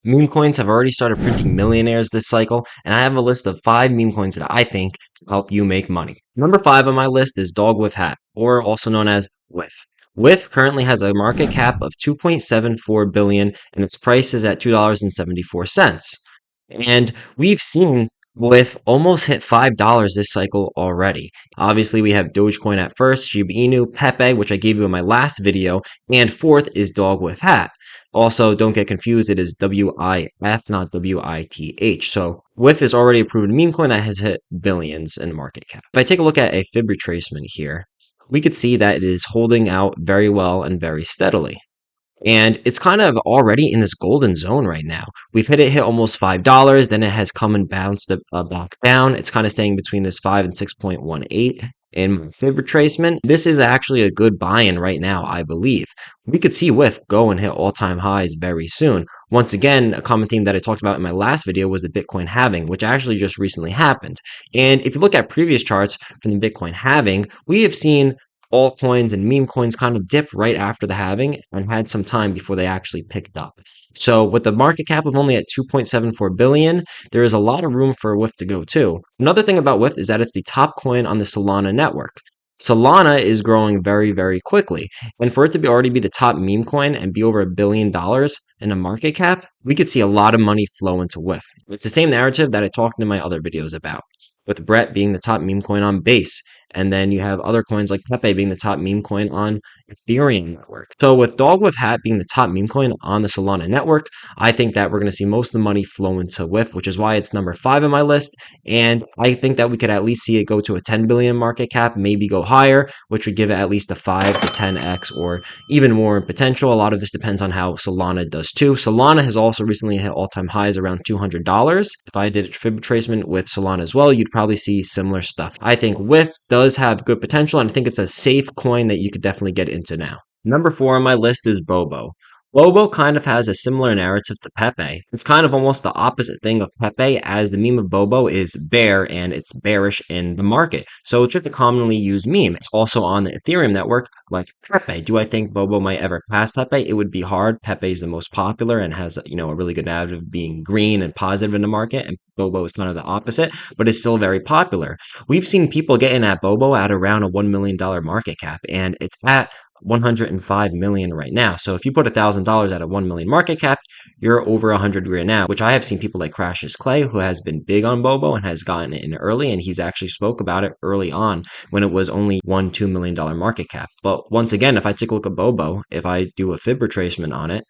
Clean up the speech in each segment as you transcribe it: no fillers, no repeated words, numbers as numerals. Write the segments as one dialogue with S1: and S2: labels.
S1: Meme coins have already started printing millionaires this cycle, and I have a list of 5 meme coins that I think can help you make money. Number 5 on my list is dogwifhat, or also known as WIF. WIF currently has a market cap of 2.74 billion and its price is at $2.74. And we've seen WIF almost hit $5 this cycle already. Obviously, we have Dogecoin at first, shib, pepe, which I gave you in my last video, and fourth is dogwifhat. Also, don't get confused, it is WIF, not WITH. So, WIF is already a proven meme coin that has hit billions in market cap. If I take a look at a fib retracement here, we could see that it is holding out very well and very steadily. And it's kind of already in this golden zone right now. We've hit almost $5, then it has come and bounced back down. It's kind of staying between this 5 and 6.18 in my fib retracement. This is actually a good buy-in right now, I believe. We could see WIF go and hit all-time highs very soon. Once again, a common theme that I talked about in my last video was the Bitcoin halving, which actually just recently happened. And if you look at previous charts from the Bitcoin halving, we have seen altcoins and meme coins kind of dipped right after the halving and had some time before they actually picked up. So with the market cap of only at 2.74 billion, there is a lot of room for WIF to go too. Another thing about WIF is that it's the top coin on the Solana network. Solana is growing very, very quickly. And for it to already be the top meme coin and be over $1 billion in a market cap, we could see a lot of money flow into WIF. It's the same narrative that I talked in my other videos about, with Brett being the top meme coin on Base. And then you have other coins like Pepe being the top meme coin on Ethereum network. So with dogwifhat being the top meme coin on the Solana network, I think that we're going to see most of the money flow into WIF, which is why it's number 5 on my list. And I think that we could at least see it go to a 10 billion market cap, maybe go higher, which would give it at least a 5 to 10x or even more in potential. A lot of this depends on how Solana does too. Solana has also recently hit all-time highs around $200. If I did a fib retracement with Solana as well, you'd probably see similar stuff. I think WIF does have good potential, and I think it's a safe coin that you could definitely get into now. Number 4 on my list is BOBO. BOBO kind of has a similar narrative to Pepe. It's kind of almost the opposite thing of Pepe, as the meme of BOBO is bear and it's bearish in the market. So it's just a commonly used meme. It's also on the Ethereum network like Pepe. Do I think BOBO might ever pass Pepe? It would be hard. Pepe is the most popular and has, a really good narrative being green and positive in the market, and BOBO is kind of the opposite, but it's still very popular. We've seen people get in at BOBO at around a $1 million market cap, and it's at 105 million right now. So if you put $1,000 at a 1 million market cap, you're over 100 grand now, which I have seen people like Crashes Clay, who has been big on BOBO and has gotten it in early, and he's actually spoke about it early on when it was only $2 million market cap. But once again, if I take a look at BOBO, if I do a fib retracement on it,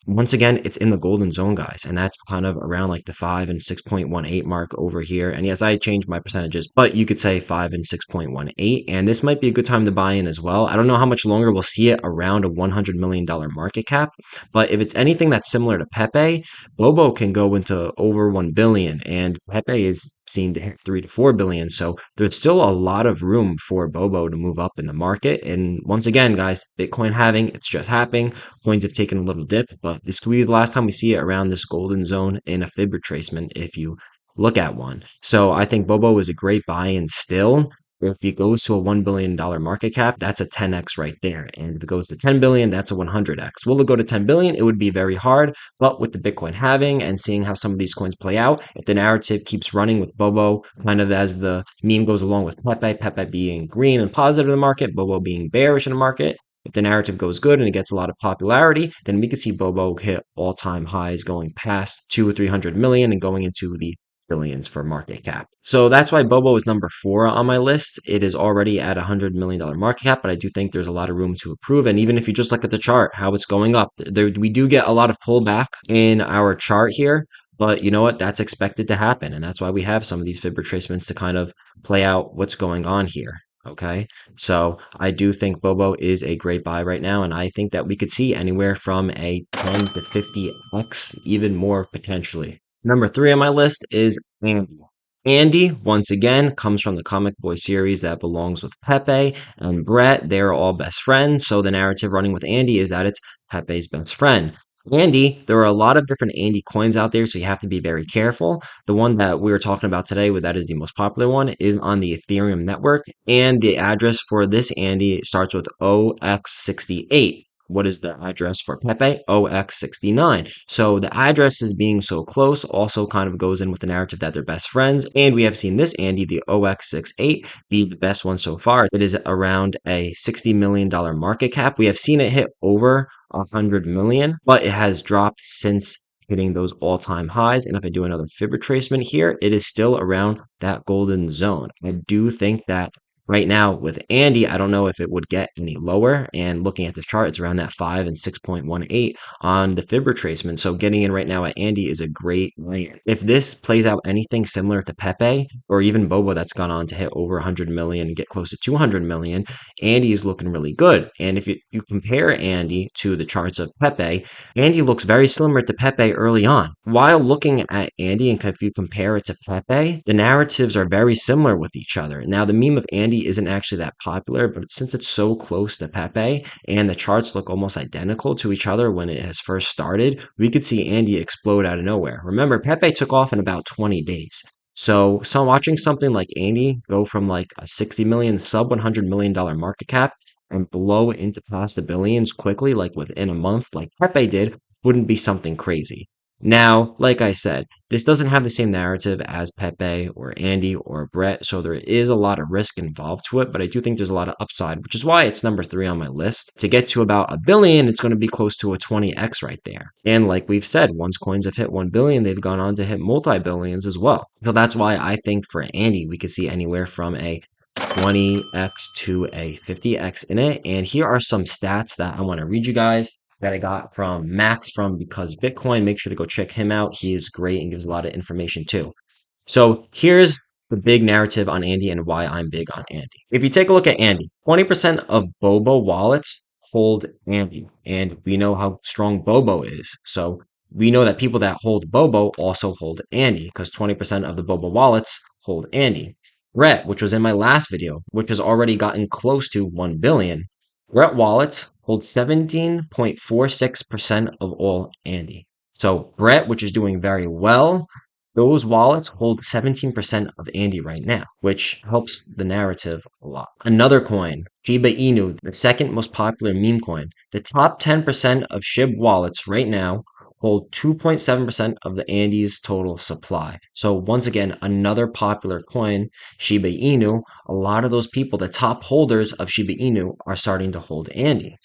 S1: once again, it's in the golden zone, guys, and that's kind of around like the 5 and 6.18 mark over here. And yes, I changed my percentages, but you could say 5 and 6.18, and this might be a good time to buy in as well. I don't know how much longer we'll see it around a $100 million market cap, but if it's anything that's similar to Pepe, BOBO can go into over 1 billion, and Pepe is seen to hit 3 to 4 billion. So there's still a lot of room for BOBO to move up in the market. And once again, guys, Bitcoin halving, it's just happening. Coins have taken a little dip, but this could be the last time we see it around this golden zone in a fib retracement if you look at one. So I think BOBO is a great buy-in still. If it goes to a $1 billion market cap, that's a 10x right there. And if it goes to 10 billion, that's a 100x. Will it go to 10 billion? It would be very hard. But with the Bitcoin halving and seeing how some of these coins play out, if the narrative keeps running with BOBO, kind of as the meme goes along with Pepe being green and positive in the market, BOBO being bearish in the market, if the narrative goes good and it gets a lot of popularity, then we could see BOBO hit all-time highs going past 200 or 300 million and going into the billions for market cap. So that's why BOBO is number 4 on my list. It is already at $100 million market cap, but I do think there's a lot of room to improve. And even if you just look at the chart, how it's going up, we do get a lot of pullback in our chart here. But you know what? That's expected to happen. And that's why we have some of these fib retracements to kind of play out what's going on here. Okay, so I do think BOBO is a great buy right now, and I think that we could see anywhere from a 10 to 50x, even more potentially. Number 3 on my list is Andy. Andy, once again, comes from the comic boy series that belongs with Pepe and Brett. They're all best friends, so the narrative running with Andy is that it's Pepe's best friend. Andy, there are a lot of different Andy coins out there, so you have to be very careful. The one that we were talking about today, that is the most popular one, is on the Ethereum network, and the address for this Andy starts with OX68. what is the address for Pepe? OX69. So the addresses being so close also kind of goes in with the narrative that they're best friends. And we have seen this Andy, the OX68, be the best one so far. It is around a $60 million market cap. We have seen it hit over 100 million, but it has dropped since hitting those all-time highs. And if I do another fib retracement here, it is still around that golden zone. I do think that right now with Andy, I don't know if it would get any lower. And looking at this chart, it's around that 5 and 6.18 on the fib retracement. So getting in right now at Andy is a great land. If this plays out anything similar to Pepe or even Bobo that's gone on to hit over 100 million, get close to 200 million, Andy is looking really good. And if you compare Andy to the charts of Pepe, Andy looks very similar to Pepe early on. While looking at Andy, and if you compare it to Pepe, the narratives are very similar with each other. Now, the meme of Andy isn't actually that popular, but since it's so close to Pepe and the charts look almost identical to each other when it has first started, we could see Andy explode out of nowhere. Remember, Pepe took off in about 20 days. So watching something like Andy go from like a 60 million sub $100 million market cap and blow into past the billions quickly, like within a month, like Pepe did, wouldn't be something crazy. Now, like I said, this doesn't have the same narrative as Pepe or Andy or Brett, so there is a lot of risk involved to it, but I do think there's a lot of upside, which is why it's number 3 on my list. To get to about a billion, it's going to be close to a 20x right there. And like we've said, once coins have hit 1 billion, they've gone on to hit multi-billions as well. So that's why I think for Andy, we could see anywhere from a 20x to a 50x in it. And here are some stats that I want to read you guys that I got from Max from Because Bitcoin. Make sure to go check him out. He is great and gives a lot of information too. So here's the big narrative on Andy and why I'm big on Andy. If you take a look at Andy, 20% of BOBO wallets hold Andy, and we know how strong BOBO is. So we know that people that hold BOBO also hold Andy because 20% of the BOBO wallets hold Andy. Brett, which was in my last video, which has already gotten close to 1 billion. Brett wallets hold 17.46% of all Andy. So Brett, which is doing very well, those wallets hold 17% of Andy right now, which helps the narrative a lot. Another coin, Shiba Inu, the second most popular meme coin. The top 10% of SHIB wallets right now hold 2.7% of the Andy's total supply. So once again, another popular coin, Shiba Inu, a lot of those people, the top holders of Shiba Inu, are starting to hold Andy.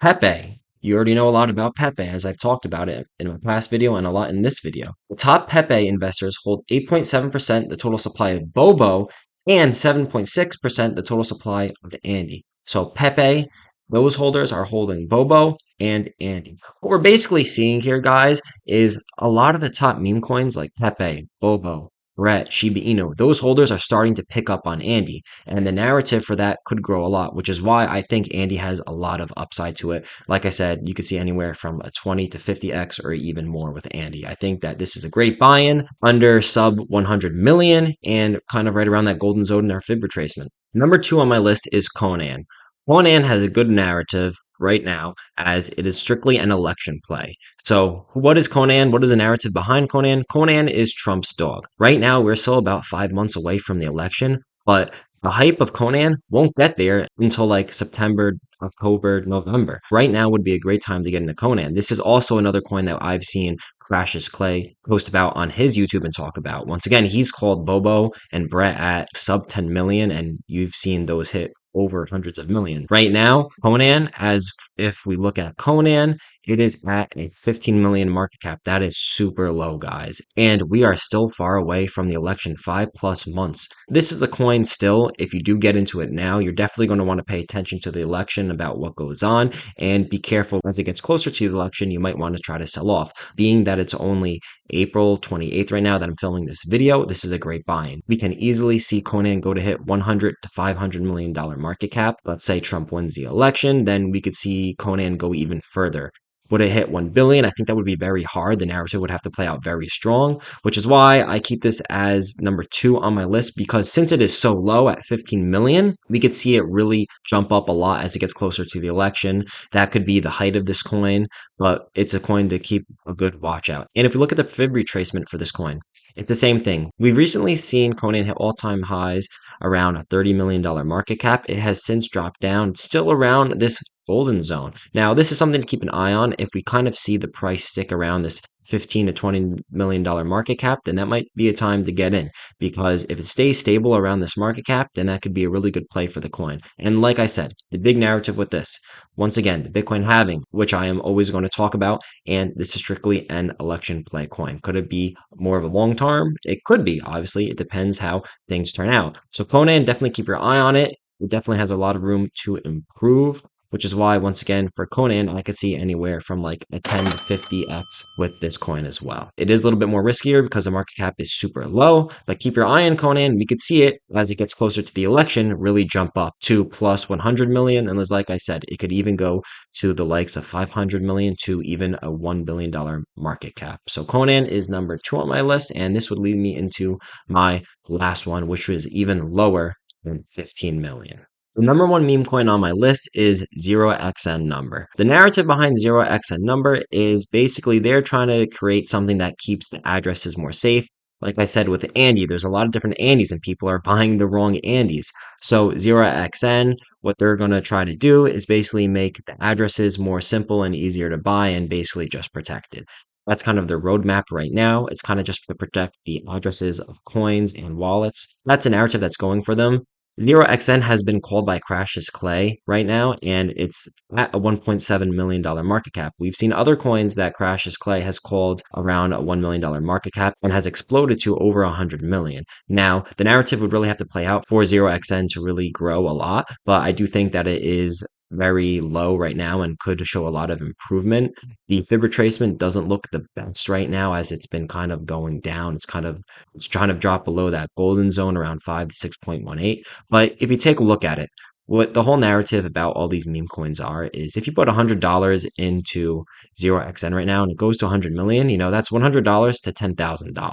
S1: Pepe. You already know a lot about Pepe as I've talked about it in my past video and a lot in this video. The top Pepe investors hold 8.7% the total supply of Bobo and 7.6% the total supply of Andy. So Pepe, those holders are holding Bobo and Andy. What we're basically seeing here, guys, is a lot of the top meme coins like Pepe, Bobo, Brett, Shiba Inu, those holders are starting to pick up on Andy, and the narrative for that could grow a lot, which is why I think Andy has a lot of upside to it. Like I said, you could see anywhere from a 20 to 50x or even more with Andy. I think that this is a great buy-in under sub 100 million and kind of right around that golden zone in our fib retracement. Number 2 on my list is Conan. Conan has a good narrative right now as it is strictly an election play. So what is Conan? What is the narrative behind Conan? Conan is Trump's dog. Right now, we're still about 5 months away from the election, but the hype of Conan won't get there until like September, October, November. Right now would be a great time to get into Conan. This is also another coin that I've seen Crashes Clay post about on his YouTube and talk about. Once again, he's called Bobo and Brett at sub 10 million, and you've seen those hit over hundreds of millions. Right now, Conan, as if we look at Conan, it is at a 15 million market cap. That is super low, guys. And we are still far away from the election, 5+ months. This is a coin still. If you do get into it now, you're definitely going to want to pay attention to the election about what goes on and be careful as it gets closer to the election. You might want to try to sell off. Being that it's only April 28th right now that I'm filming this video, this is a great buy-in. We can easily see Conan go to hit 100 to $500 million market cap. Let's say Trump wins the election, then we could see Conan go even further. Would it hit 1 billion? I think that would be very hard. The narrative would have to play out very strong, which is why I keep this as number 2 on my list, because since it is so low at 15 million, we could see it really jump up a lot as it gets closer to the election. That could be the height of this coin, but it's a coin to keep a good watch out. And if you look at the fib retracement for this coin, it's the same thing. We've recently seen Conan hit all-time highs around a $30 million market cap. It has since dropped down. It's still around this golden zone. Now, this is something to keep an eye on. If we kind of see the price stick around this 15 to $20 million market cap, then that might be a time to get in, because if it stays stable around this market cap, then that could be a really good play for the coin. And like I said, the big narrative with this, once again, the Bitcoin halving, which I am always going to talk about, and this is strictly an election play coin. Could it be more of a long term? It could be. Obviously, it depends how things turn out. So Conan, definitely keep your eye on it. It definitely has a lot of room to improve, which is why, once again, for Conan, I could see anywhere from like a 10 to 50x with this coin as well. It is a little bit more riskier because the market cap is super low, but keep your eye on Conan. We could see it as it gets closer to the election really jump up to plus 100 million. And as like I said, it could even go to the likes of 500 million to even a $1 billion market cap. So Conan is number 2 on my list, and this would lead me into my last one, which was even lower than 15 million. The number one meme coin on my list is 0xN number. The narrative behind 0xN number is basically they're trying to create something that keeps the addresses more safe. Like I said with Andy, there's a lot of different Andys and people are buying the wrong Andys. So 0xN, what they're going to try to do is basically make the addresses more simple and easier to buy and basically just protected. That's kind of their roadmap right now. It's kind of just to protect the addresses of coins and wallets. That's a narrative that's going for them. 0xN has been called by Crash's Clay right now, and it's at a $1.7 million market cap. We've seen other coins that Crash's Clay has called around a $1 million market cap and has exploded to over 100 million. Now, the narrative would really have to play out for 0xN to really grow a lot, but I do think that it is very low right now and could show a lot of improvement. The fib retracement doesn't look the best right now as it's been kind of going down. It's trying to drop below that golden zone around 5 to 6.18. But if you take a look at it, what the whole narrative about all these meme coins are is if you put $100 into 0xN right now and it goes to 100 million, that's $100 to $10,000.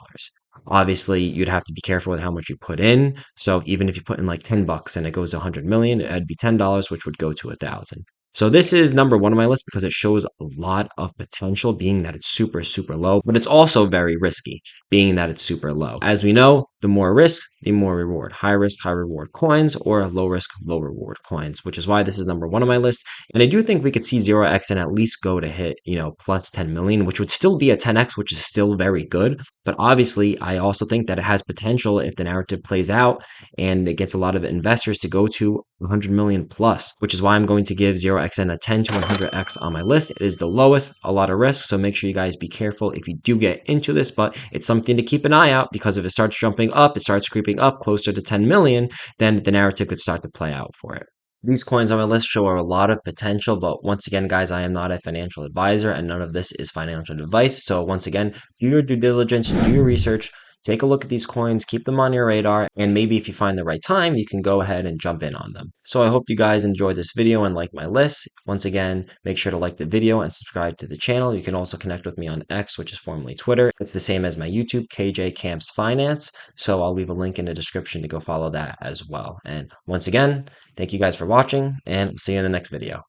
S1: Obviously, you'd have to be careful with how much you put in. So even if you put in like 10 bucks and it goes to 100 million, it'd be $10, which would go to 1,000. So this is number one on my list because it shows a lot of potential, being that it's super, super low, but it's also very risky, being that it's super low. As we know, the more risk, the more reward. High risk, high reward coins, or low risk, low reward coins, which is why this is number one on my list. And I do think we could see 0xN at least go to hit, plus 10 million, which would still be a 10x, which is still very good. But obviously, I also think that it has potential if the narrative plays out and it gets a lot of investors to go to 100 million plus, which is why I'm going to give 0xN a 10 to 100x on my list. It is the lowest, a lot of risk, so make sure you guys be careful if you do get into this, but it's something to keep an eye out because if it starts jumping up, it starts creeping up closer to 10 million, then the narrative could start to play out for it. These coins on my list show a lot of potential, but once again, guys, I am not a financial advisor and none of this is financial advice. So once again, do your due diligence, do your research, take a look at these coins, keep them on your radar, and maybe if you find the right time, you can go ahead and jump in on them. So I hope you guys enjoyed this video and like my list. Once again, make sure to like the video and subscribe to the channel. You can also connect with me on X, which is formerly Twitter. It's the same as my YouTube, KJ Camps Finance. So I'll leave a link in the description to go follow that as well. And once again, thank you guys for watching, and I'll see you in the next video.